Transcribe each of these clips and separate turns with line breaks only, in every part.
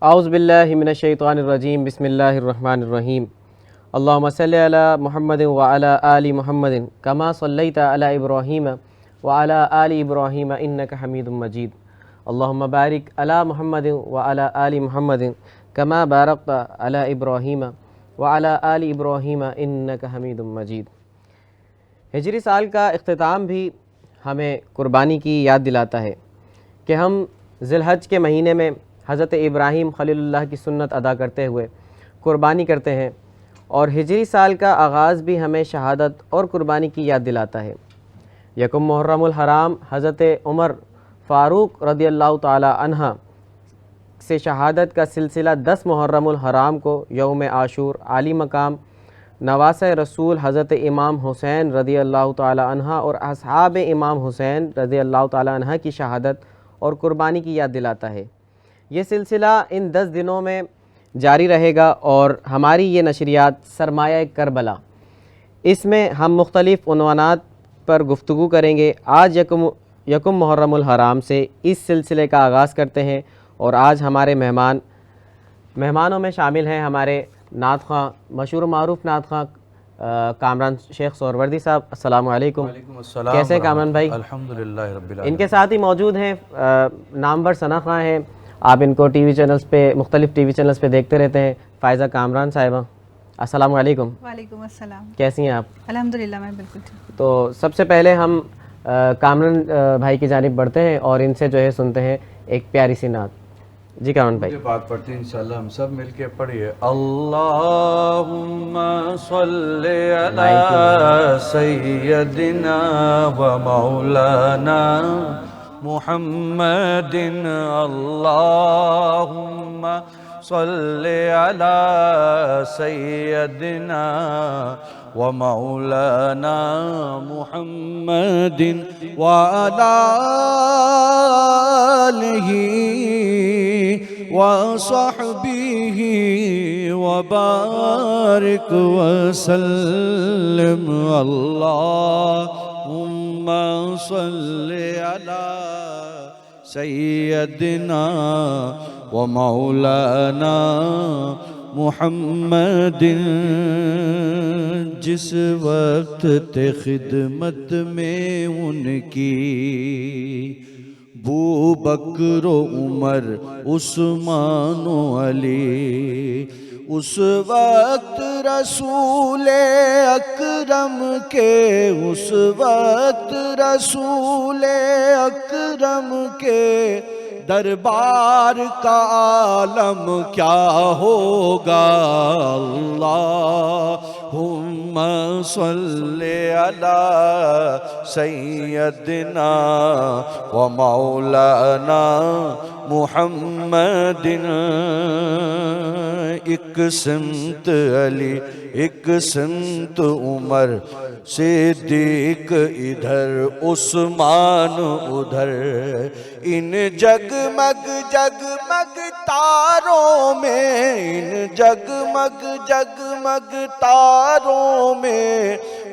اعوذ باللہ من الشیطان الرجیم بسم اللہ الرحمن الرحیم اللہم صلی علی محمد وعلی آل محمد کما صلیت علی ابراہیم وعلی آل ابراہیم انکا حمید مجید اللہم بارک علی محمد وعلی آل محمد کما بارکت علی ابراہیم وعلی آل ابراہیم انکا حمید مجید۔ ہجری سال کا اختتام بھی ہمیں قربانی کی یاد دلاتا ہے کہ ہم ذی الحج کے مہینے میں حضرت ابراہیم خلیل اللہ کی سنت ادا کرتے ہوئے قربانی کرتے ہیں، اور ہجری سال کا آغاز بھی ہمیں شہادت اور قربانی کی یاد دلاتا ہے۔ یکم محرم الحرام حضرت عمر فاروق رضی اللہ تعالی عنہ سے شہادت کا سلسلہ 10 محرم الحرام کو یوم عاشور عالی مقام نواسہ رسول حضرت امام حسین رضی اللہ تعالی عنہ اور اصحاب امام حسین رضی اللہ تعالی عنہ کی شہادت اور قربانی کی یاد دلاتا ہے۔ یہ سلسلہ ان 10 دنوں میں جاری رہے گا، اور ہماری یہ نشریات سرمایہ کربلا، اس میں ہم مختلف عنوانات پر گفتگو کریں گے۔ آج یکم محرم الحرام سے اس سلسلے کا آغاز کرتے ہیں، اور آج ہمارے مہمانوں میں شامل ہیں ہمارے نعت خواں، مشہور و معروف نعت خواں کامران شیخ سہروردی صاحب۔ السلام علیکم۔
وعلیکم السلام۔
کیسے ہیں کامران بھائی؟
الحمدللہ رب العالمین۔
ان کے ساتھ ہی موجود ہیں نامور ثنا خواں ہیں، آپ ان کو ٹی وی چینلز پہ، مختلف ٹی وی چینلز پہ دیکھتے رہتے ہیں، فائزہ کامران صاحبہ۔ السلام علیکم۔
وعلیکم السلام۔
کیسی ہیں آپ؟
الحمدللہ میں بالکل ٹھیک۔
تو سب سے پہلے ہم کامران بھائی کی جانب بڑھتے ہیں اور ان سے جو ہے سنتے ہیں ایک پیاری سی نعت۔ جی کامران بھائی۔
یہ بات پڑھتے ہیں انشاءاللہ، ہم سب مل کے پڑھیے۔ اللہم صلی علی سیدنا و مولانا محمد، اللہم صلی علی سیدنا و مولانا محمد وعلی آلہ وصحبہ وبارک وسلم، اللہم صلی علی سیدنا و مولانا محمد۔ جس وقت تے خدمت میں ان کی بو بکر و عمر عثمان و علی، اس وقت رسول اکرم کے، اس وقت رسول اکرم کے دربار کا عالم کیا ہوگا۔ اللہم صلی علی سیدنا و مولانا محمد۔ ایک سمت علی، ایک سمت عمر، صدیق ادھر عثمان ادھر، ان جگمگ جگمگ تاروں میں، ان جگمگ جگمگ تاروں میں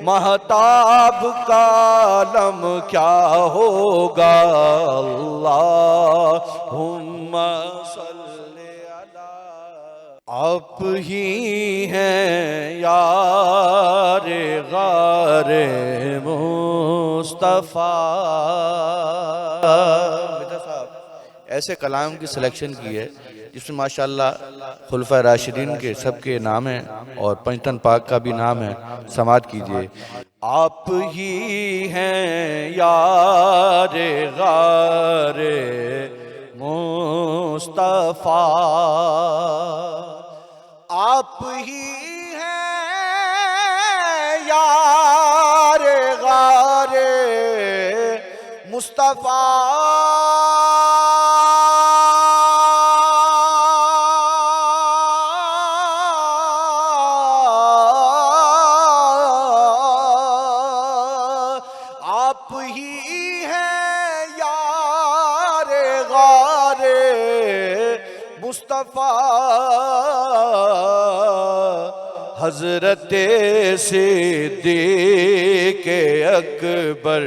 مہتاب کا عالم کیا ہوگا۔ اللہم صلی علی، آپ ہی ہیں یار غار مصطفیٰ۔ ایسے کلام کی سلیکشن کی ہے جس میں ماشاءاللہ خلفۂ راشدین کے سب کے نام ہیں اور پنجتن پاک کا بھی نام ہے، سماعت کیجئے۔ آپ ہی ہیں یار غار مصطفیٰ، آپ ہی ہیں یار غار مصطفیٰ۔ آپ ہی ہیں یار غار مصطفیٰ، حضرت صدیق اکبر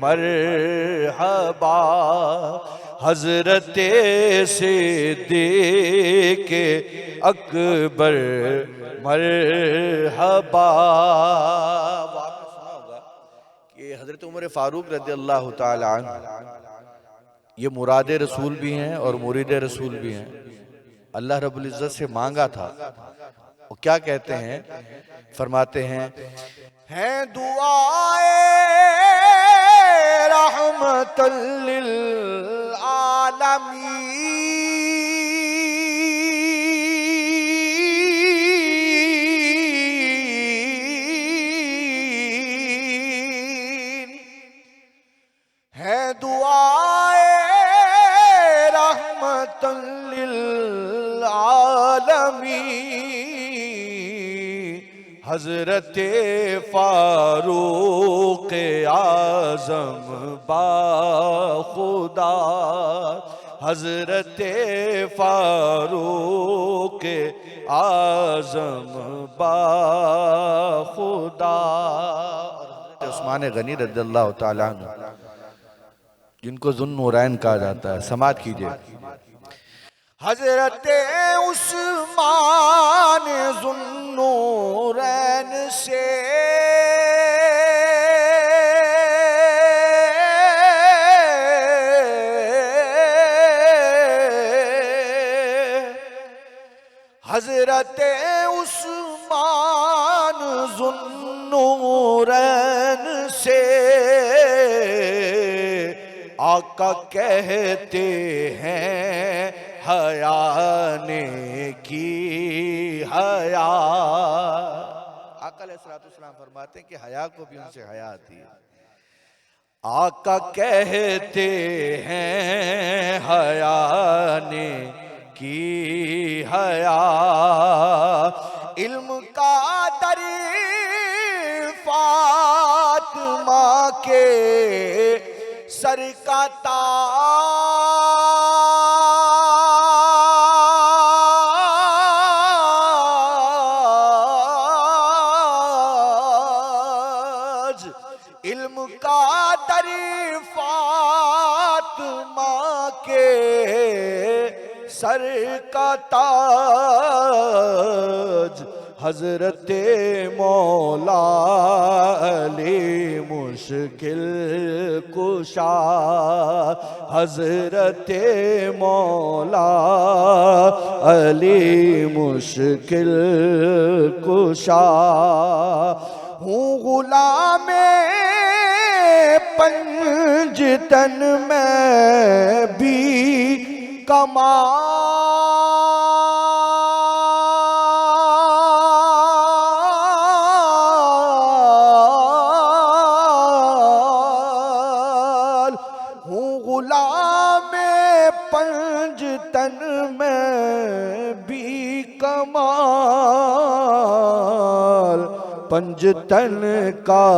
مرحبا، حضرت صدیق اکبر مرحبا. وہ آپ نے سنا ہوگا کہ حضرت عمر فاروق رضی اللہ تعالی عنہ یہ مراد رسول بھی ہیں اور مرید رسول بھی ہیں. اللہ رب العزت سے مانگا تھا. وہ کیا کہتے ہیں؟ فرماتے ہیں دعائے رحمت للعالمین، ہے دعائے رحمت للعالمین، حضرت فاروق اعظم با خدا، حضرت فاروق اعظم با خدا. حضرت عثمان غنی رضی اللہ تعالیٰ عنہ جن کو ذو النورین کہا جاتا ہے، سماعت کیجئے. حضرت عثمان ذو النورین سے حضرت عثمان ذو النورین سے آقا کہتے ہیں حیا نے کی حیا. آقا علیہ السلام فرماتے ہیں کہ حیا کو بھی ان سے حیا آتی ہے. آقا کہتے ہیں حیا نے کی حیا، علم کا در فاطمہ کے سر کا تاج، علم کا در فاطمہ کے سر کا تاج، حضرت مولا علی مشکل کشا، حضرت مولا علی مشکل کشا. ہوں غلام پنجتن میں بھی کمال، ہوں غلام پنجتن میں بھی کمال، پنجتن کا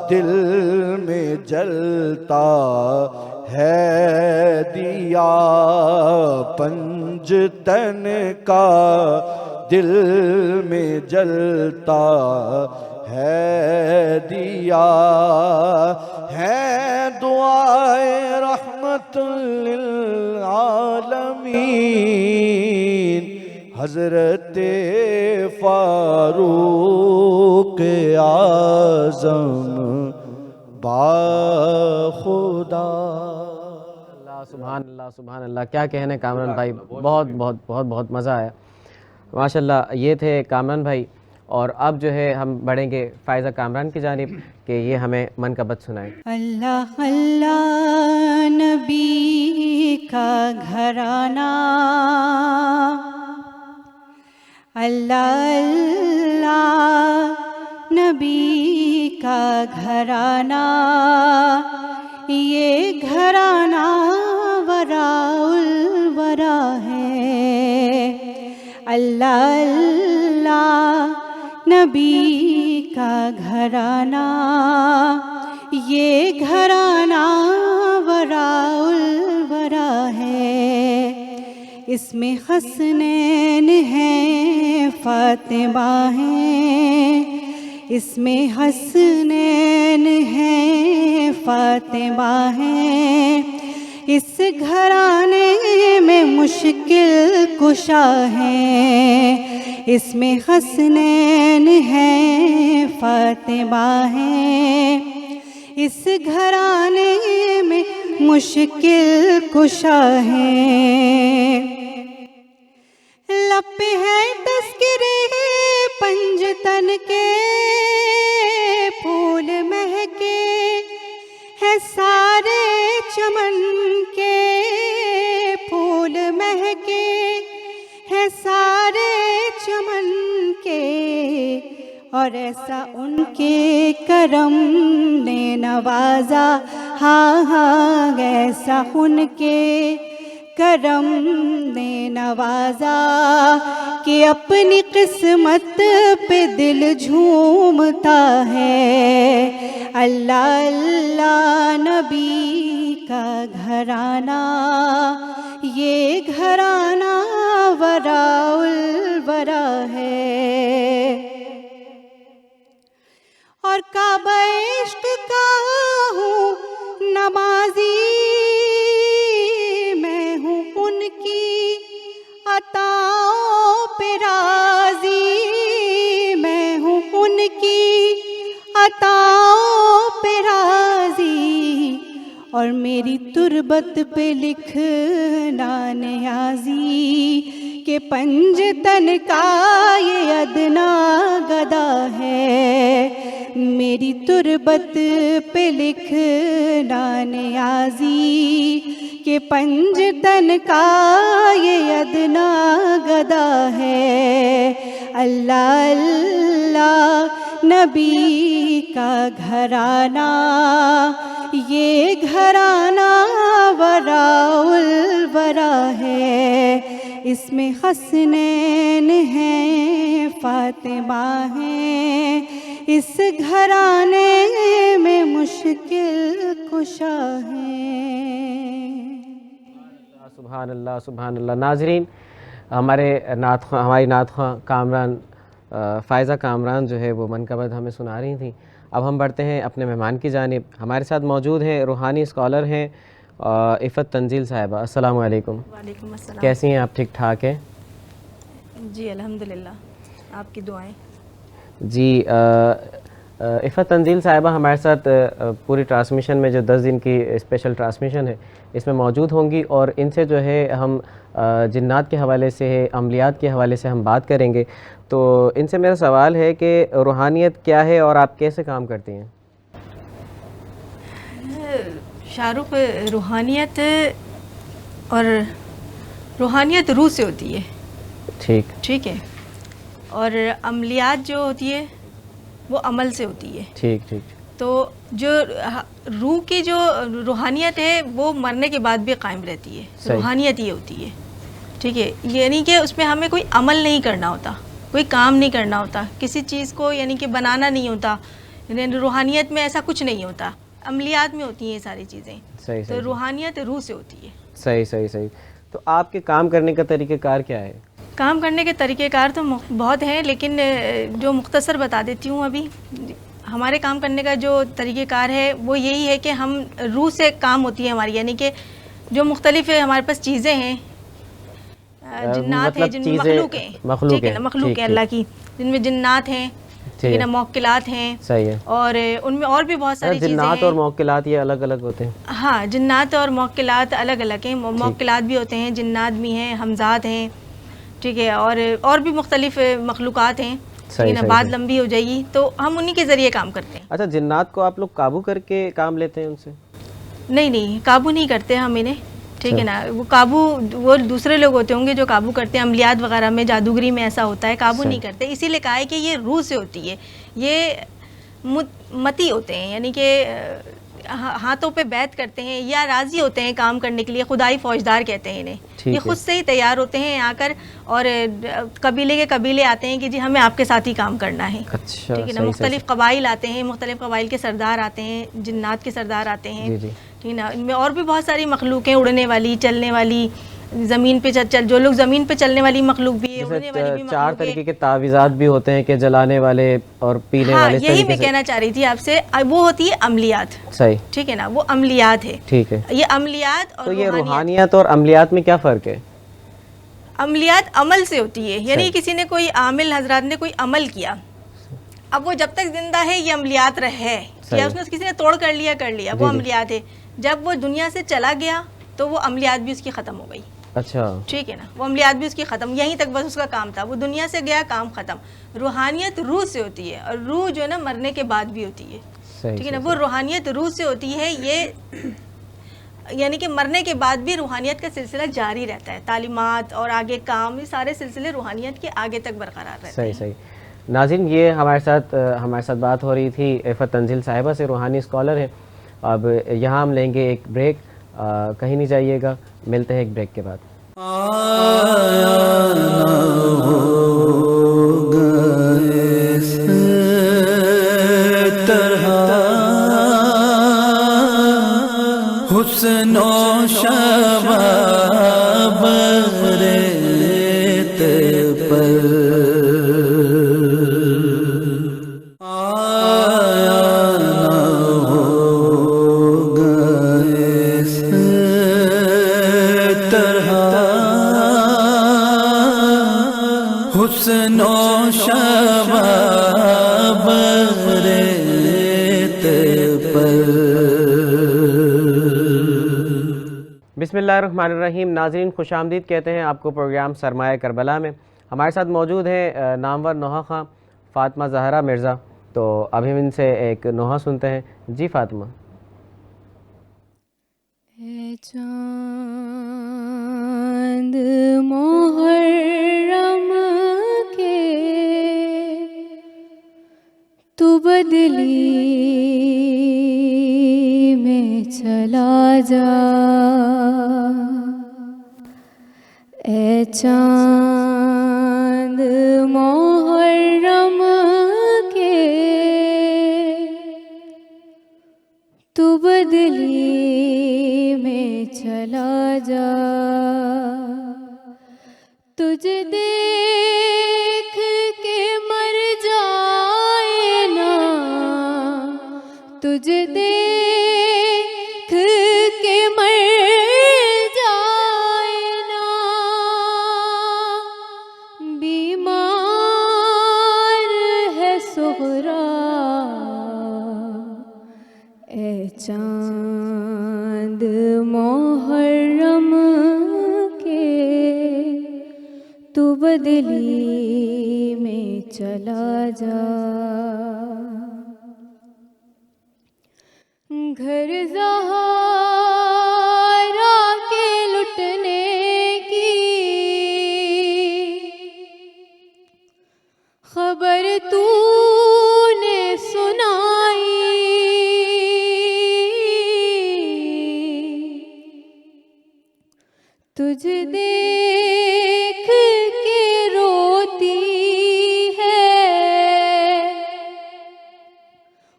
دل میں جلتا ہے دیا، پنجتن کا دل میں جلتا ہے دیا، ہے دعائے رحمت للعالمین، حضرت فاروق اعظم با خدا.
سبحان اللہ سبحان اللہ. کیا کہنے کامران بھائی، بہت بہت بہت بہت مزہ آیا ماشاءاللہ. یہ تھے کامران بھائی. اور اب جو ہے ہم بڑھیں گے فائزہ کامران کی جانب کہ یہ ہمیں منقبت سنائیں.
اللہ اللہ نبی کا گھرانہ، اللہ اللہ نبی کا گھرانہ، یہ گھرانہ وراء الورا ہے. اللہ اللہ نبی کا گھرانہ، یہ گھرانہ وراء الورا ہے. اس میں حسنین ہیں فاطمہ ہیں، اس میں حسنین ہیں فاطمہ ہیں، اس گھرانے میں مشکل کشا ہیں، اس میں حسنین ہیں، فاطمہ ہیں، اس گھرانے میں مشکل کشا ہیں۔ لب پہ ہے تذکرے پنجتن کے، پھول مہکے ہے سارے چمن کے، پھول مہکے ہے سارے چمن کے، اور ایسا ان کے کرم نے نوازا، ہاں ہاں ایسا ان کے کرم نے نوازا کہ اپنی قسمت پہ دل جھومتا ہے۔ اللہ اللہ نبی کا گھرانہ، یہ گھرانہ وراء الورا ہے، اور کعبہ عشق کا ہوں نمازی، میں ہوں ان کی عطاؤں پہ راضی، میں ہوں ان کی عطاؤں پہ راضی، اور میری تربت پہ لکھنا نیازی کہ پنجتن کا یہ ادنا گدا ہے، میری تربت پہ لکھنا نیازی کہ پنجتن کا یہ ادنا گدا ہے۔ اللہ اللہ نبی کا گھرانہ، یہ گھرانہ وراء الورا ہے، اس میں حسنین ہیں، فاطمہ ہیں، اس گھرانے میں مشکل کشا ہیں۔
سبحان اللہ سبحان اللہ۔ ناظرین، ہماری نعت خواں کامران فائزہ کامران جو ہے وہ منقبت ہمیں سنا رہی تھیں۔ اب ہم بڑھتے ہیں اپنے مہمان کی جانب۔ ہمارے ساتھ موجود ہیں روحانی اسکالر ہیں عفت تنزیل صاحبہ۔ السلام علیکم۔
وعلیکم السلام۔
کیسی ہیں آپ؟ ٹھیک ٹھاک ہیں؟
جی الحمدللہ، آپ کی دعائیں۔
جی عفت تنزیل صاحبہ ہمارے ساتھ پوری ٹرانسمیشن میں جو 10 دن کی اسپیشل ٹرانسمیشن ہے اس میں موجود ہوں گی، اور ان سے جو ہے ہم جنات کے حوالے سے، عملیات کے حوالے سے ہم بات کریں گے۔ تو ان سے میرا سوال ہے کہ روحانیت کیا ہے اور آپ کیسے کام کرتی ہیں؟
شاہ رخ، روحانیت روح سے ہوتی ہے، ٹھیک ہے، اور عملیات جو ہوتی ہے وہ عمل سے ہوتی ہے،
ٹھیک۔
تو جو روح کی جو روحانیت ہے وہ مرنے کے بعد بھی قائم رہتی ہے، روحانیت یہ ہوتی ہے، ٹھیک ہے، یعنی کہ اس میں ہمیں کوئی عمل نہیں کرنا ہوتا، کوئی کام نہیں کرنا ہوتا، کسی چیز کو یعنی کہ بنانا نہیں ہوتا، یعنی روحانیت میں ایسا کچھ نہیں ہوتا، عملیات میں ہوتی ہیں یہ ساری چیزیں، تو روحانیت روح سے ہوتی ہے۔
صحیح۔ تو آپ کے کام کرنے کا طریقہ کار کیا ہے؟
کام کرنے کے طریقہ کار تو بہت ہیں، لیکن جو مختصر بتا دیتی ہوں ابھی۔ ہمارے کام کرنے کا جو طریقہ کار ہے وہ یہی ہے کہ ہم روح سے کام ہوتی ہے ہماری، یعنی کہ جو مختلف ہمارے پاس چیزیں ہیں، جنات ہیں، جن میں مخلوق ہیں اللہ کی، جن میں جنات ہیں، موکلات ہیں،
صحیح ہے،
اور ان میں اور بھی بہت ساری چیزیں ہیں۔
جنات اور موکلات یہ الگ الگ ہوتے ہیں؟
ہاں، جنات اور موکلات الگ الگ ہیں، موکلات بھی ہوتے ہیں، جنات بھی ہیں، حمزات ہیں، ٹھیک ہے، اور بھی مختلف مخلوقات ہیں، بات لمبی ہو جائے گی، تو ہم انہی کے ذریعے کام کرتے ہیں۔
اچھا، جنات کو آپ لوگ قابو کر کے کام لیتے ہیں ان سے؟
نہیں، قابو نہیں کرتے ہم انہیں، ٹھیک ہے نا، وہ دوسرے لوگ ہوتے ہوں گے جو قابو کرتے ہیں، عملیات وغیرہ میں، جادوگری میں ایسا ہوتا ہے، قابو نہیں کرتے، اسی لیے کہا ہے کہ یہ روح سے ہوتی ہے، یہ متی ہوتے ہیں، یعنی کہ ہاتھوں پہ بیعت کرتے ہیں یا راضی ہوتے ہیں کام کرنے کے لیے، خدائی فوجدار کہتے ہیں انہیں، یہ خود سے ہی تیار ہوتے ہیں آ کر، اور قبیلے آتے ہیں کہ جی ہمیں آپ کے ساتھ ہی کام کرنا ہے، ٹھیک ہے نا، مختلف قبائل آتے ہیں، مختلف قبائل کے سردار آتے ہیں، جنات کے سردار آتے ہیں، ٹھیک ہے نا، ان میں اور بھی بہت ساری مخلوق ہیں، اڑنے والی، چلنے والی، زمین پہ جو لوگ زمین پہ چلنے والی مخلوق بھی ہے، اڑنے والی بھی
چار
مخلوق ہے.
طریقے کے تعویذات بھی ہوتے ہیں کہ جلانے والے اور پینے
ہاں
والے.
یہی میں کہنا چاہ رہی تھی آپ سے، وہ ہوتی ہے عملیات.
صحیح.
ٹھیک ہے نا، وہ عملیات ہے.
ٹھیک ہے.
یہ عملیات اور
تو یہ روحانیت اور عملیات میں کیا فرق ہے؟
عملیات عمل سے ہوتی ہے، یعنی کسی نے کوئی عامل حضرات نے کوئی عمل کیا، اب وہ جب تک زندہ ہے یہ عملیات ہے، یا اس نے کسی نے توڑ کر لیا وہ عملیات ہے. جب وہ دنیا سے چلا گیا تو وہ عملیات بھی اس کی ختم ہو گئی.
اچھا.
ٹھیک ہے نا، وہ عملیات بھی اس کی ختم، یہیں تک بس اس کا کام تھا. وہ دنیا سے گیا، کام ختم. روحانیت روح سے ہوتی ہے، اور روح جو ہے نا مرنے کے بعد بھی ہوتی ہے. ٹھیک ہے نا، وہ روحانیت روح سے ہوتی ہے. یہ یعنی کہ مرنے کے بعد بھی روحانیت کا سلسلہ جاری رہتا ہے، تعلیمات اور آگے کام، یہ سارے سلسلے روحانیت کے آگے تک برقرار رہتے ہیں.
صحیح. ناظرین، یہ ہمارے ساتھ بات ہو رہی تھی عفت تنزیل صاحبہ سے، روحانی اسکالر ہیں. اب یہاں ہم لیں گے ایک بریک، کہیں نہیں جائیے گا، ملتے ہیں ایک بریک کے بعد.
حسن و شباب ریت پر آیا نہ ہوگا اس طرح. حسن و شباب ریت پر.
بسم اللہ الرحمن الرحیم. ناظرین خوش آمدید کہتے ہیں آپ کو پروگرام سرمایہ کربلا میں. ہمارے ساتھ موجود ہیں نامور نوحہ خواں فاطمہ زہرا مرزا. تو اب ہم ان سے ایک نوحہ سنتے ہیں. جی فاطمہ.
اے چاند محرم کے تو بدلی میں چلا جا، اے چاند محرم کے تو بدلی میں چلا جا. تجھ دیکھ کے مر جائے نا، تجھ دیکھ کے مر جائے نا، بیمار ہے سغرا. اے چاند محرم کے تو بدلی میں چلا جا. گھر زہارا کے لٹنے کی خبر تو نے سنائی، تجھ دیکھ کے روتی ہے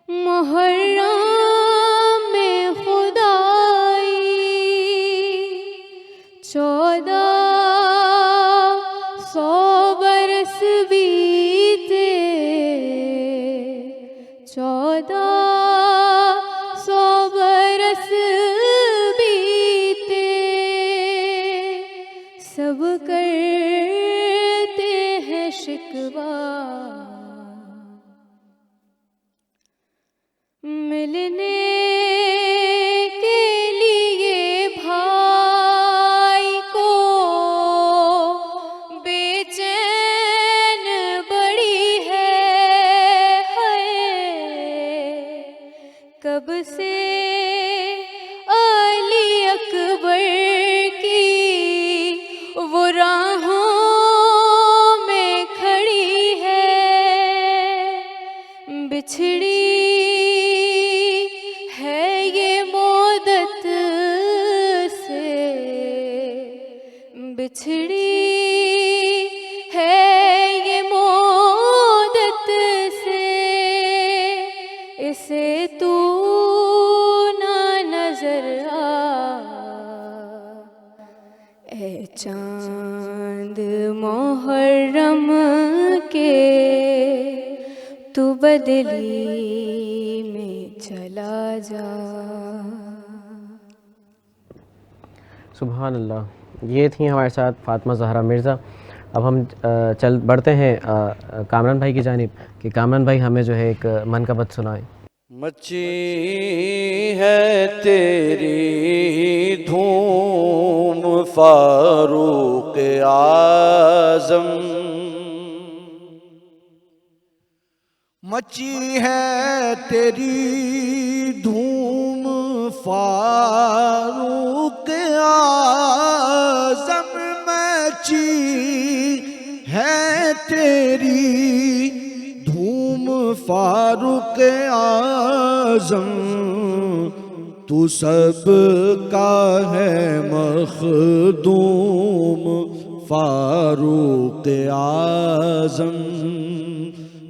محرم میں خدائی. 1400 برس بیتے، 1400 برس بیتے، سب اے چاند محرم کے تو بدلی میں چلا جا.
سبحان اللہ. یہ تھیں ہمارے ساتھ فاطمہ زہرا مرزا. اب ہم بڑھتے ہیں کامران بھائی کی جانب کہ کامران بھائی ہمیں جو ہے ایک منقبت سنائیں.
مچی ہے تیری دھوم فاروق اعظم، مچی ہے تیری دھوم فاروق اعظم، مچی ہے تیری دھوم فاروق اعظم، تو سب کا ہے مخدوم فاروق اعظم،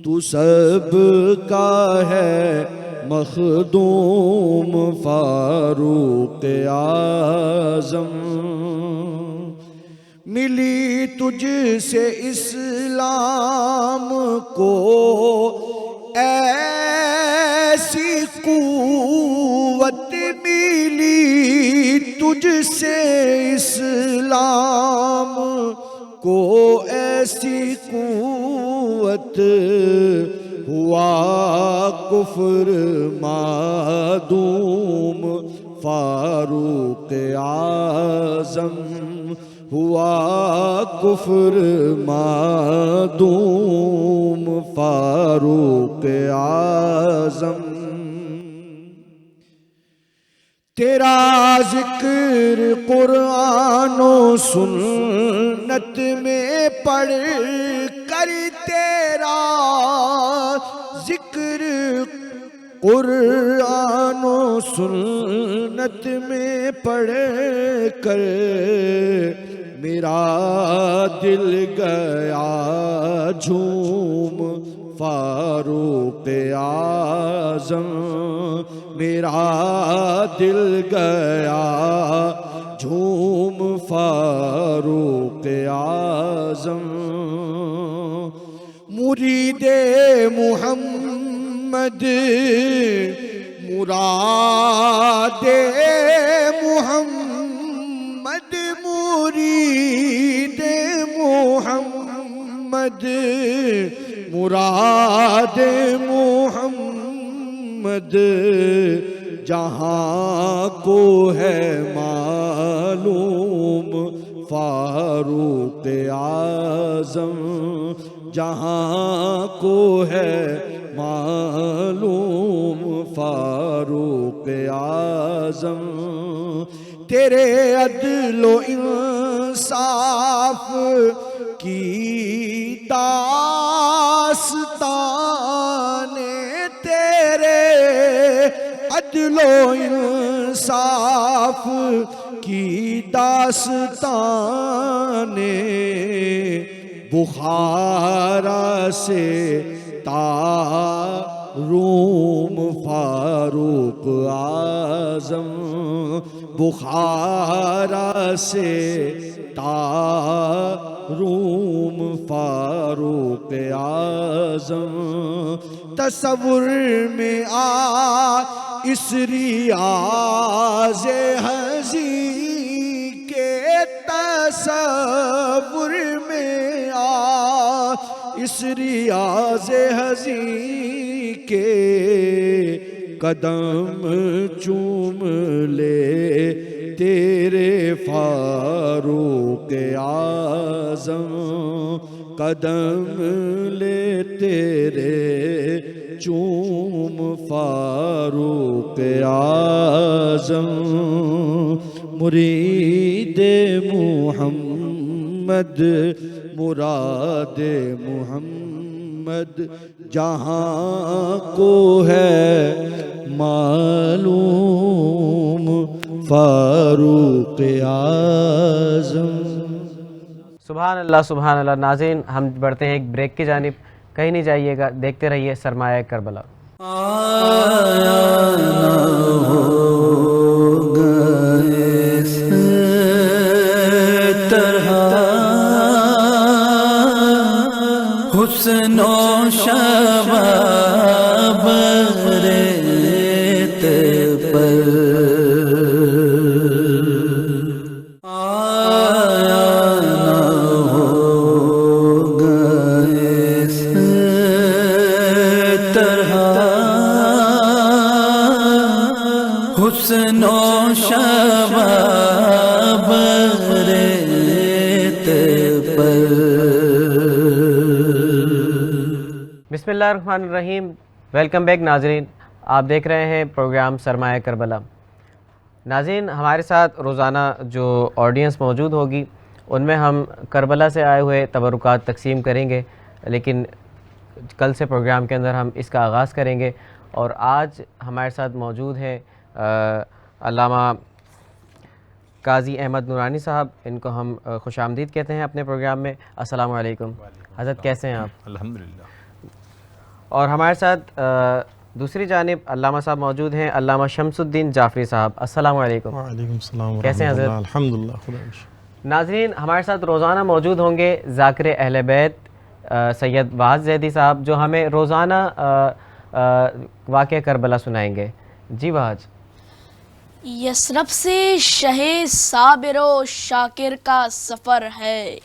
تو سب کا ہے مخدوم فاروق اعظم. ملی تجھ سے اسلام کو ایسی قوت، ملی تجھ سے اسلام کو ایسی قوت، ہوا کفر معدوم فاروق اعظم، ہوا کفر معدوم فاروق اعظم. تیرا ذکر قرآن و سنت میں پڑھ کر، تیرا ذکر قرآن و سنت میں پڑھ کر، میرا دل گیا جھوم فاروق اعظم، میرا دل گیا جھوم فاروق اعظم. مرید محمد مراد محمد، مرید محمد مراد محمد، جہاں کو ہے معلوم فاروق اعظم، جہاں کو ہے معلوم فاروق اعظم. تیرے عدل و انصاف کی داستان، تیرے عدل و انصاف کی داستان، بخارا سے تا روم فاروق اعظم، بخارا سے تا روم فاروق اعظم. تصور میں آ اس ریاض ہنسی کے، تصور میں آ اس ریاض ہنسی کے، قدم چوم لے تیرے فاروق اعظم، قدم لے تیرے چوم فاروق اعظم. مرید محمد مراد محمد، جہاں کو ہے معلوم فاروق اعظم.
سبحان اللہ سبحان اللہ. ناظرین ہم بڑھتے ہیں ایک بریک کی جانب، کہیں نہیں جائیے گا، دیکھتے رہیے سرمایہ کربلا.
آیا نہ ہوگا شباب ریت پر.
بسم اللہ الرحمن الرحیم. ویلکم بیک ناظرین، آپ دیکھ رہے ہیں پروگرام سرمایہ کربلا. ناظرین، ہمارے ساتھ روزانہ جو آڈینس موجود ہوگی ان میں ہم کربلا سے آئے ہوئے تبرکات تقسیم کریں گے، لیکن کل سے پروگرام کے اندر ہم اس کا آغاز کریں گے. اور آج ہمارے ساتھ موجود ہیں علامہ قاضی احمد نورانی صاحب. ان کو ہم خوش آمدید کہتے ہیں اپنے پروگرام میں. السلام علیکم حضرت، کیسے ہیں آپ؟
الحمدللہ.
اور ہمارے ساتھ دوسری جانب علامہ صاحب موجود ہیں، علامہ شمس الدین جعفری صاحب. السلام علیکم.
وعلیکم السلام
کیسے ہیں حضرت؟
الحمدللہ خدا کا شکر.
ناظرین، ہمارے ساتھ روزانہ موجود ہوں گے ذاکر اہل بیت سید واحد زیدی صاحب، جو ہمیں روزانہ واقعہ کربلا سنائیں گے. جی واحد.
یثرب سے شہ صابر و شاکر کا سفر ہے،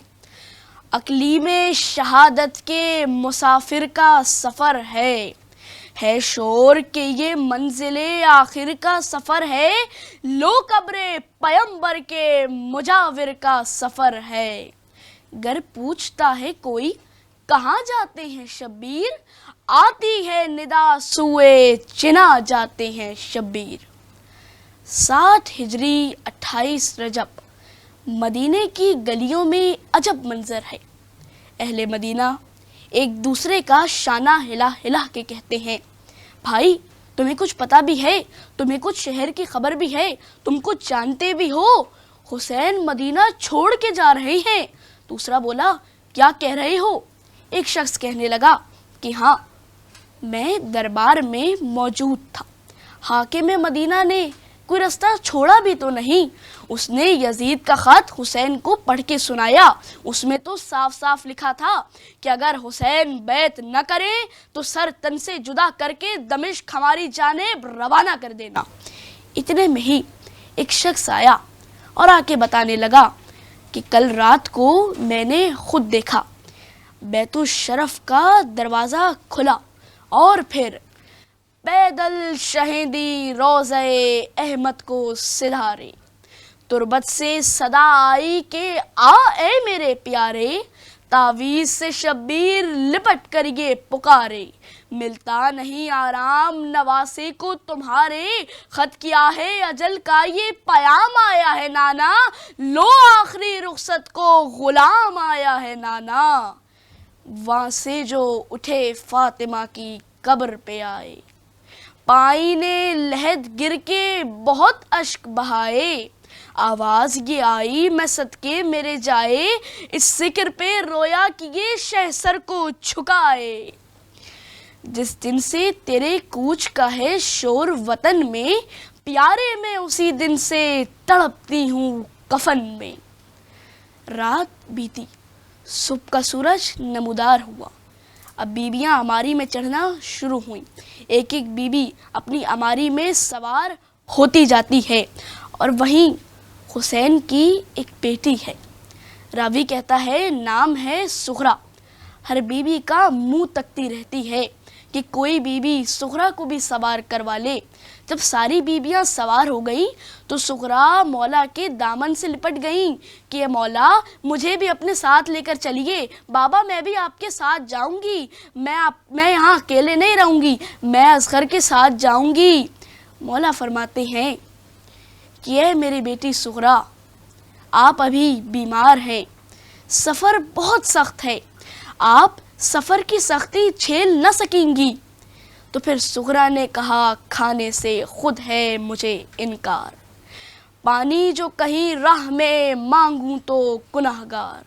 اقلیم شہادت کے مسافر کا سفر ہے شور کہ یہ منزل آخر کا سفر ہے، لو قبر پیمبر کے مجاور کا سفر ہے. گر پوچھتا ہے کوئی کہاں جاتے ہیں شبیر، آتی ہے ندا سوئے چنا جاتے ہیں شبیر. 60 ہجری 28 رجب مدینے کی گلیوں میں عجب منظر ہے. اہل مدینہ ایک دوسرے کا شانہ ہلا ہلا کے کہتے ہیں، بھائی تمہیں کچھ پتہ بھی ہے، تمہیں کچھ شہر کی خبر بھی ہے، تم کچھ جانتے بھی ہو، حسین مدینہ چھوڑ کے جا رہے ہیں. دوسرا بولا کیا کہہ رہے ہو؟ ایک شخص کہنے لگا کہ ہاں میں دربار میں موجود تھا، حاکم مدینہ نے کوئی رستہ چھوڑا بھی تو نہیں، اس نے یزید کا خط حسین کو پڑھ کے سنایا. اس میں تو صاف صاف لکھا تھا کہ اگر حسین بیعت نہ کرے تو سر تن سے جدا کر کے دمشق ہماری جانب روانہ کر دینا. اتنے میں ہی ایک شخص آیا اور آ کے بتانے لگا کہ کل رات کو میں نے خود دیکھا بیت الشرف کا دروازہ کھلا اور پھر پیدل شہیدی روضہ احمد کو سدھارے، تربت سے صدا آئی کہ آ اے میرے پیارے، تعویذ سے شبیر لپٹ کر یہ پکارے، ملتا نہیں آرام نواسے کو تمہارے، خط کیا ہے اجل کا یہ پیام آیا ہے نانا، لو آخری رخصت کو غلام آیا ہے نانا. وہاں سے جو اٹھے فاطمہ کی قبر پہ آئے، پائینے لحد گر کے بہت اشک بہائے، آواز یہ آئی میں صدقے میرے جائے، اس ذکر پہ رویا کہ یہ شہ سر کو جھکائے. جس دن سے تیرے کوچ کا ہے شور وطن میں، پیارے میں اسی دن سے تڑپتی ہوں کفن میں. رات بیتی، صبح کا سورج نمودار ہوا، اب بیویاں اماری میں چڑھنا شروع ہوئیں. ایک ایک بیوی اپنی اماری میں سوار ہوتی جاتی ہے. اور وہیں حسین کی ایک بیٹی ہے، راوی کہتا ہے نام ہے سغرا. ہر بیوی کا منہ تکتی رہتی ہے کہ کوئی بیوی سغرا کو بھی سوار کروا لے. جب ساری بیویاں سوار ہو گئیں تو سغرا مولا کے دامن سے لپٹ گئیں کہ اے مولا مجھے بھی اپنے ساتھ لے کر چلیے، بابا میں بھی آپ کے ساتھ جاؤں گی، میں یہاں اکیلے نہیں رہوں گی، میں اصغر کے ساتھ جاؤں گی. مولا فرماتے ہیں کہ اے میری بیٹی سغرا، آپ ابھی بیمار ہیں، سفر بہت سخت ہے، آپ سفر کی سختی جھیل نہ سکیں گی. تو پھر سغرا نے کہا کھانے سے خود ہے مجھے انکار، پانی جو کہیں راہ میں مانگوں تو گناہگار،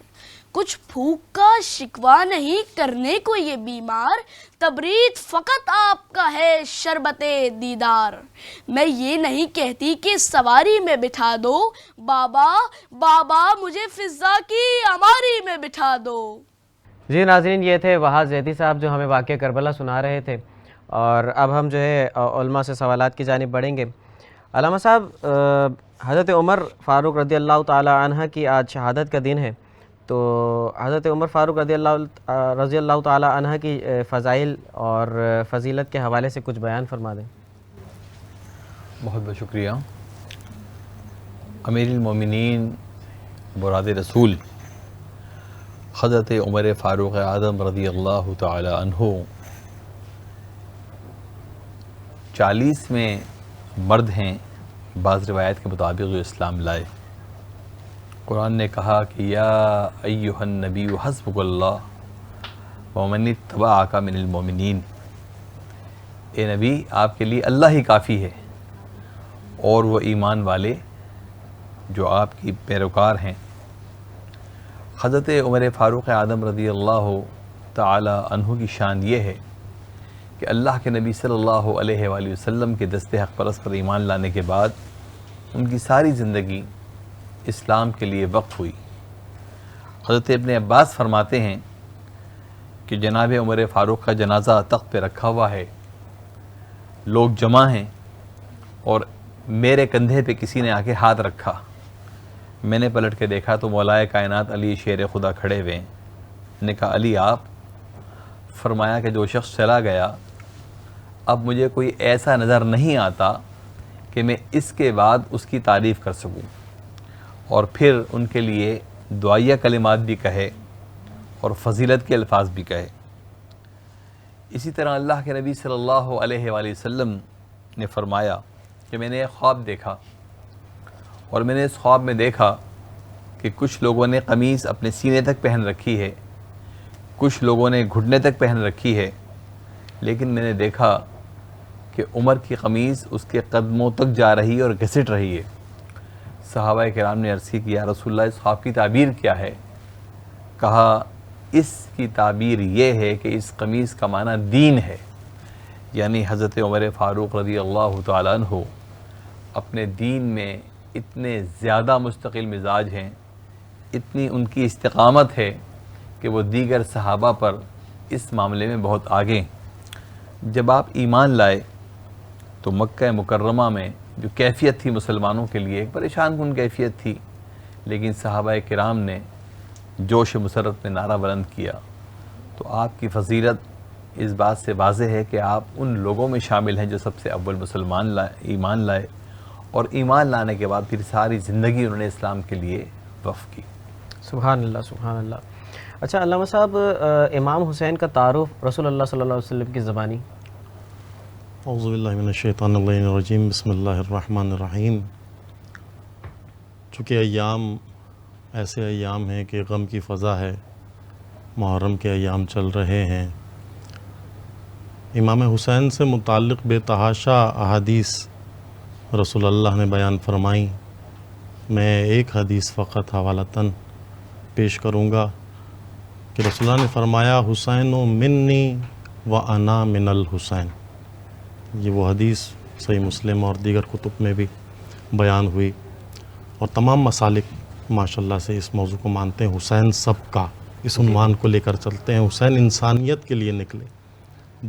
کچھ بھوک کا شکوہ نہیں کرنے کو یہ بیمار، تبرید فقط آپ کا ہے شربت دیدار. میں یہ نہیں کہتی کہ سواری میں بٹھا دو، بابا بابا مجھے فضا کی اماری میں بٹھا دو.
جی ناظرین، یہ تھے واحد زیدی صاحب جو ہمیں واقعہ کربلا سنا رہے تھے. اور اب ہم جو ہے علماء سے سوالات کی جانب بڑھیں گے. علامہ صاحب، حضرت عمر فاروق رضی اللہ تعالی عنہ کی آج شہادت کا دن ہے، تو حضرت عمر فاروق رضی اللہ تعالی عنہ کی فضائل اور فضیلت کے حوالے سے کچھ بیان فرما دیں.
بہت بہت شکریہ. امیر المومنین مراد رسول حضرت عمر فاروق اعظم رضی اللہ تعالی عنہ 40 میں مرد ہیں بعض روایت کے مطابق جو اسلام لائے۔ قرآن نے کہا کہ یا ایہا النبی حسبک اللہ ومن اتبعک من المؤمنین، اے نبی آپ کے لیے اللہ ہی کافی ہے اور وہ ایمان والے جو آپ کی پیروکار ہیں۔ حضرت عمر فاروق اعظم رضی اللہ تعالی عنہ کی شان یہ ہے کہ اللہ کے نبی صلی اللہ علیہ وآلہ وسلم کے دست حق پرست پر ایمان لانے کے بعد ان کی ساری زندگی اسلام کے لیے وقف ہوئی۔ حضرت ابن عباس فرماتے ہیں کہ جناب عمر فاروق کا جنازہ تخت پہ رکھا ہوا ہے، لوگ جمع ہیں اور میرے کندھے پہ کسی نے آ کے ہاتھ رکھا، میں نے پلٹ کے دیکھا تو مولائے کائنات علی شیر خدا کھڑے ہوئے ہیں۔ میں نے کہا علی آپ؟ فرمایا کہ جو شخص چلا گیا اب مجھے کوئی ایسا نظر نہیں آتا کہ میں اس کے بعد اس کی تعریف کر سکوں، اور پھر ان کے لیے دعائیہ کلمات بھی کہے اور فضیلت کے الفاظ بھی کہے۔ اسی طرح اللہ کے نبی صلی اللہ علیہ وآلہ وسلم نے فرمایا کہ میں نے ایک خواب دیکھا، اور میں نے اس خواب میں دیکھا کہ کچھ لوگوں نے قمیص اپنے سینے تک پہن رکھی ہے، کچھ لوگوں نے گھٹنے تک پہن رکھی ہے، لیکن میں نے دیکھا کہ عمر کی قمیص اس کے قدموں تک جا رہی اور گھسٹ رہی ہے۔ صحابہ کرام نے عرض کی کہ یا رسول اللہ اس خواب کی تعبیر کیا ہے؟ کہا اس کی تعبیر یہ ہے کہ اس قمیص کا معنی دین ہے، یعنی حضرت عمر فاروق رضی اللہ تعالیٰ عنہ اپنے دین میں اتنے زیادہ مستقل مزاج ہیں، اتنی ان کی استقامت ہے کہ وہ دیگر صحابہ پر اس معاملے میں بہت آگے ہیں۔ جب آپ ایمان لائے تو مکہ مکرمہ میں جو کیفیت تھی مسلمانوں کے لیے ایک پریشان کن کیفیت تھی، لیکن صحابہ کرام نے جوش مسرت میں نعرہ بلند کیا، تو آپ کی فضیلت اس بات سے واضح ہے کہ آپ ان لوگوں میں شامل ہیں جو سب سے اول ایمان لائے، اور ایمان لانے کے بعد پھر ساری زندگی انہوں نے اسلام کے لیے وقف کی۔
سبحان اللہ سبحان اللہ۔ اچھا علامہ صاحب، امام حسین کا تعارف رسول اللہ صلی اللہ علیہ وسلم کی زبانی؟
اعوذ باللہ من الشیطان الرجیم، بسم اللہ الرحمن الرحیم۔ چونکہ ایسے ایام ہیں کہ غم کی فضا ہے، محرم کے ایام چل رہے ہیں، امام حسین سے متعلق بے تحاشا احادیث رسول اللہ نے بیان فرمائیں۔ میں ایک حدیث فقط حوالتاً پیش کروں گا کہ رسول اللہ نے فرمایا حسین منی و انا من الحسین۔ یہ وہ حدیث صحیح مسلم اور دیگر کتب میں بھی بیان ہوئی، اور تمام مسالک ماشاءاللہ سے اس موضوع کو مانتے ہیں۔ حسین سب کا، اس عنوان کو لے کر چلتے ہیں۔ حسین انسانیت کے لیے نکلے،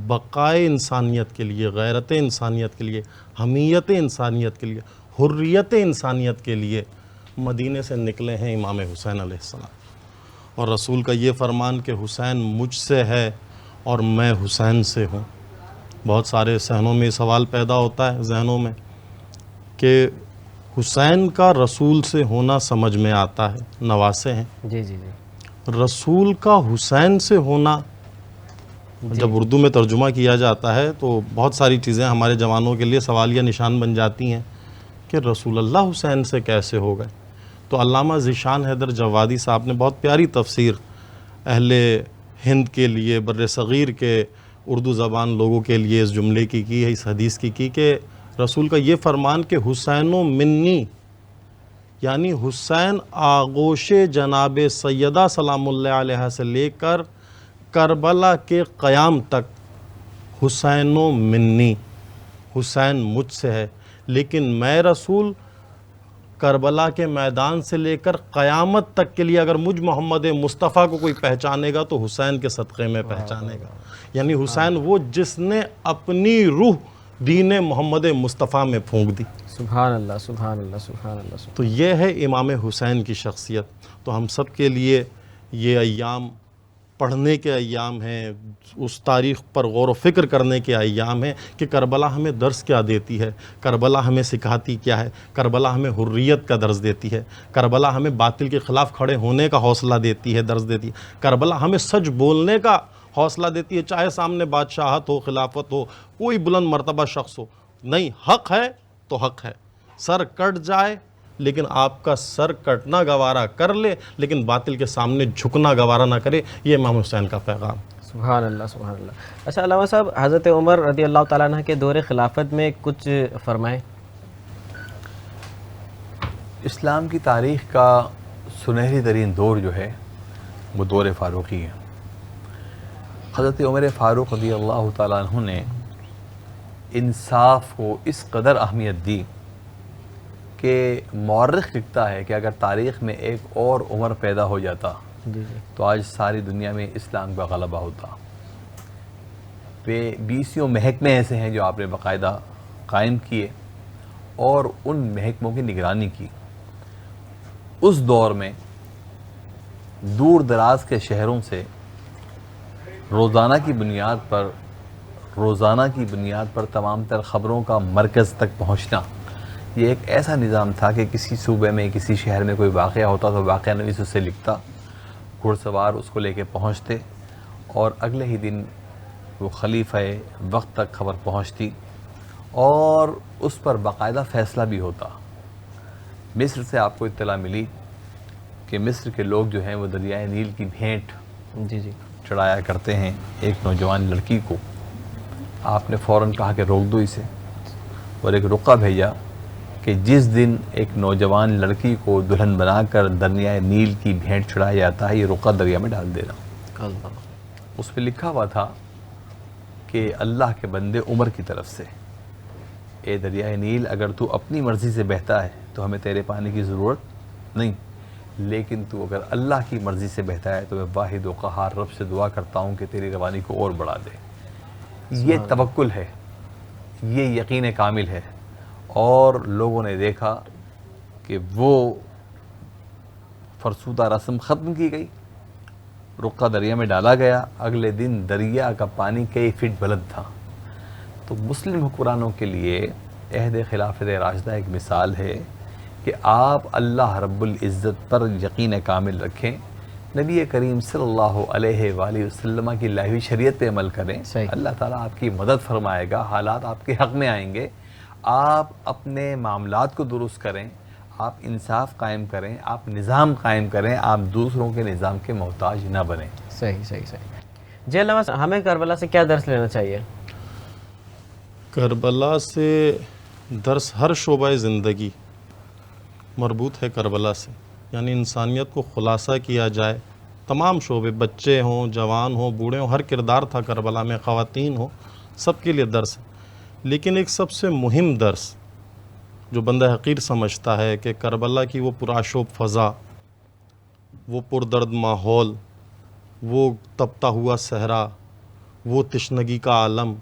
بقائے انسانیت کے لیے، غیرت انسانیت کے لیے، حمیت انسانیت کے لیے، حریت انسانیت کے لیے مدینے سے نکلے ہیں امام حسین علیہ السلام۔ اور رسول کا یہ فرمان کہ حسین مجھ سے ہے اور میں حسین سے ہوں۔ بہت سارے ذہنوں میں سوال پیدا ہوتا ہے ذہنوں میں کہ حسین کا رسول سے ہونا سمجھ میں آتا ہے، نواسے ہیں۔
جی جی جی۔
رسول کا حسین سے ہونا جب اردو میں ترجمہ کیا جاتا ہے تو بہت ساری چیزیں ہمارے جوانوں کے لیے سوالیہ نشان بن جاتی ہیں کہ رسول اللہ حسین سے کیسے ہو گئے۔ تو علامہ ذیشان حیدر جوادی صاحب نے بہت پیاری تفسیر اہل ہند کے لیے، بر صغیر کے اردو زبان لوگوں کے لیے اس جملے کی ہے، اس حدیث کی کہ رسول کا یہ فرمان کہ حسین و منی، یعنی حسین آغوش جناب سیدہ سلام اللہ علیہ سے لے کر کربلا کے قیام تک حسین و منی، حسین مجھ سے ہے، لیکن میں رسول کربلا کے میدان سے لے کر قیامت تک کے لیے اگر مجھ محمد مصطفیٰ کو کوئی پہچانے گا تو حسین کے صدقے میں پہچانے گا۔ یعنی حسین وہ جس نے اپنی روح دین محمد مصطفیٰ میں پھونک دی۔
سبحان اللہ سبحان اللہ سبحان اللہ۔
تو یہ ہے امام حسین کی شخصیت۔ تو ہم سب کے لیے یہ ایام پڑھنے کے ایام ہیں، اس تاریخ پر غور و فکر کرنے کے ایام ہیں کہ کربلا ہمیں درس کیا دیتی ہے، کربلا ہمیں سکھاتی کیا ہے، کربلا ہمیں حریت کا درس دیتی ہے، کربلا ہمیں باطل کے خلاف کھڑے ہونے کا حوصلہ دیتی ہے، درس دیتی ہے، کربلا ہمیں سچ بولنے کا حوصلہ دیتی ہے، چاہے سامنے بادشاہت ہو، خلافت ہو، کوئی بلند مرتبہ شخص ہو، نہیں، حق ہے تو حق ہے، سر کٹ جائے لیکن آپ کا سر کٹنا گوارا کر لے لیکن باطل کے سامنے جھکنا گوارا نہ کرے، یہ امام حسین کا پیغام۔
سبحان اللہ، سبحان اللہ۔ اچھا علامہ صاحب، حضرت عمر رضی اللہ تعالیٰ عنہ کے دور خلافت میں کچھ فرمائیں۔
اسلام کی تاریخ کا سنہری ترین دور جو ہے وہ دور فاروقی ہے۔ حضرت عمر فاروق رضی اللہ تعالیٰ عنہ نے انصاف کو اس قدر اہمیت دی کہ مورخ لکھتا ہے کہ اگر تاریخ میں ایک اور عمر پیدا ہو جاتا تو آج ساری دنیا میں اسلام کا غلبہ ہوتا۔ 20 محکمے ایسے ہیں جو آپ نے باقاعدہ قائم کیے اور ان محکموں کی نگرانی کی۔ اس دور میں دور دراز کے شہروں سے روزانہ کی بنیاد پر تمام تر خبروں کا مرکز تک پہنچنا، یہ ایک ایسا نظام تھا کہ کسی صوبے میں، کسی شہر میں کوئی واقعہ ہوتا تو واقعہ نویس اس سے لکھتا، گھڑ سوار اس کو لے کے پہنچتے اور اگلے ہی دن وہ خلیفہ وقت تک خبر پہنچتی اور اس پر باقاعدہ فیصلہ بھی ہوتا۔ مصر سے آپ کو اطلاع ملی کہ مصر کے لوگ جو ہیں وہ دریائے نیل کی بھینٹ چڑھایا کرتے ہیں ایک نوجوان لڑکی کو۔ آپ نے فوراً کہا کہ روک دو اسے، اور ایک رقعہ بھیجا کہ جس دن ایک نوجوان لڑکی کو دلہن بنا کر دریائے نیل کی بھینٹ چڑھایا جاتا ہے، یہ رقعہ دریا میں ڈال دینا۔ اس پہ لکھا ہوا تھا کہ اللہ کے بندے عمر کی طرف سے، اے دریائے نیل، اگر تو اپنی مرضی سے بہتا ہے تو ہمیں تیرے پانی کی ضرورت نہیں، لیکن تو اگر اللہ کی مرضی سے بہتا ہے تو میں واحد و قہار رب سے دعا کرتا ہوں کہ تیری روانی کو اور بڑھا دے۔ یہ توکل ہے، یہ یقین کامل ہے، اور لوگوں نے دیکھا کہ وہ فرسودہ رسم ختم کی گئی، رقعہ دریا میں ڈالا گیا، اگلے دن دریا کا پانی کئی فٹ بلند تھا۔ تو مسلم حکمرانوں کے لیے عہد خلافت راشدہ ایک مثال ہے کہ آپ اللہ رب العزت پر یقین کامل رکھیں، نبی کریم صلی اللہ علیہ وآلہ وسلم کی لائی شریعت پہ عمل کریں، اللہ تعالیٰ آپ کی مدد فرمائے گا، حالات آپ کے حق میں آئیں گے۔ آپ اپنے معاملات کو درست کریں، آپ انصاف قائم کریں، آپ نظام قائم کریں، آپ دوسروں کے نظام کے محتاج نہ بنیں۔
صحیح۔ جی علامہ، ہمیں کربلا سے کیا درس لینا چاہیے؟
کربلا سے درس، ہر شعبہ زندگی مربوط ہے کربلا سے، یعنی انسانیت کو خلاصہ کیا جائے، تمام شعبے، بچے ہوں، جوان ہوں، بوڑھے ہوں، ہر کردار تھا کربلا میں، خواتین ہوں، سب کے لیے درس ہے۔ لیکن ایک سب سے مہم درس جو بندہ حقیر سمجھتا ہے کہ کربلا کی وہ پرآشوب فضا، وہ پردرد ماحول، وہ تپتا ہوا صحرا، وہ تشنگی کا عالم،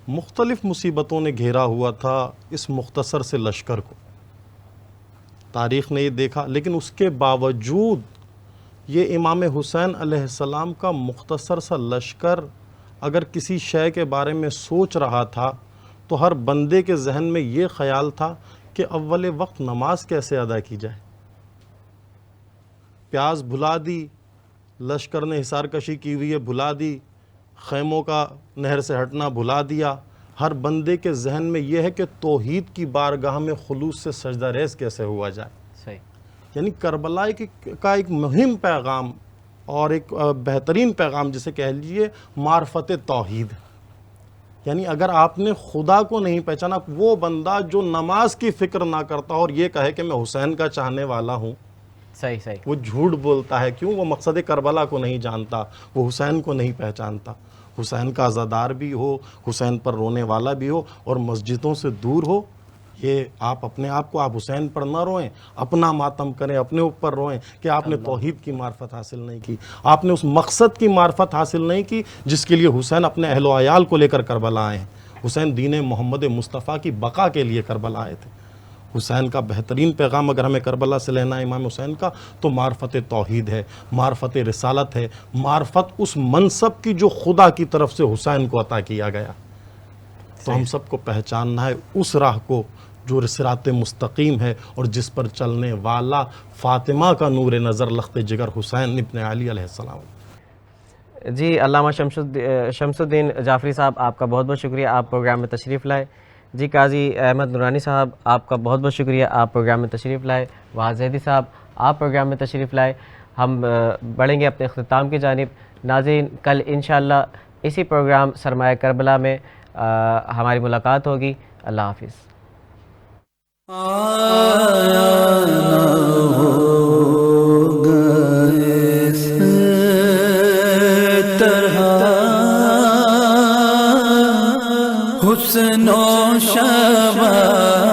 مختلف مصیبتوں نے گھیرا ہوا تھا اس مختصر سے لشکر کو، تاریخ نے یہ دیکھا، لیکن اس کے باوجود یہ امام حسین علیہ السلام کا مختصر سا لشکر اگر کسی شے کے بارے میں سوچ رہا تھا تو ہر بندے کے ذہن میں یہ خیال تھا کہ اول وقت نماز کیسے ادا کی جائے۔ پیاز بھلا دی، لشکر نے حصار کشی کی ہوئی ہے بھلا دی، خیموں کا نہر سے ہٹنا بھلا دیا، ہر بندے کے ذہن میں یہ ہے کہ توحید کی بارگاہ میں خلوص سے سجدہ ریز کیسے ہوا جائے۔
صحیح۔
یعنی کربلا کا ایک مہم پیغام اور ایک بہترین پیغام جسے کہہ لیجیے معرفت توحید، یعنی اگر آپ نے خدا کو نہیں پہچانا، وہ بندہ جو نماز کی فکر نہ کرتا اور یہ کہے کہ میں حسین کا چاہنے والا ہوں،
صحیح،
وہ جھوٹ بولتا ہے۔ کیوں؟ وہ مقصد کربلا کو نہیں جانتا، وہ حسین کو نہیں پہچانتا۔ حسین کا عزادار بھی ہو، حسین پر رونے والا بھی ہو اور مسجدوں سے دور ہو، یہ آپ اپنے آپ کو، آپ حسین پر نہ روئیں، اپنا ماتم کریں، اپنے اوپر روئیں کہ آپ نے توحید کی معرفت حاصل نہیں کی، آپ نے اس مقصد کی معرفت حاصل نہیں کی جس کے لیے حسین اپنے اہل و عیال کو لے کر کربلا آئے ہیں۔ حسین دین محمد مصطفیٰ کی بقا کے لیے کربلا آئے تھے، حسین کا بہترین پیغام اگر ہمیں کربلا سے لینا ہے امام حسین کا تو معرفت توحید ہے، معرفت رسالت ہے، معرفت اس منصب کی جو خدا کی طرف سے حسین کو عطا کیا گیا. تو ہم سب کو پہچاننا ہے اس راہ کو جو صراط مستقیم ہے اور جس پر چلنے والا فاطمہ کا نور نظر لخت جگر حسین ابن علی علیہ السلام.
جی علامہ شمس الدین جعفری صاحب، آپ کا بہت بہت شکریہ، آپ پروگرام میں تشریف لائے. جی قاضی احمد نورانی صاحب، آپ کا بہت بہت شکریہ، آپ پروگرام میں تشریف لائے. وہاں زیدی صاحب، آپ پروگرام میں تشریف لائے. ہم بڑھیں گے اپنے اختتام کی جانب. ناظرین، کل انشاءاللہ اسی پروگرام سرمایہ کربلا میں ہماری ملاقات ہوگی. اللہ حافظ.
حسن و شباب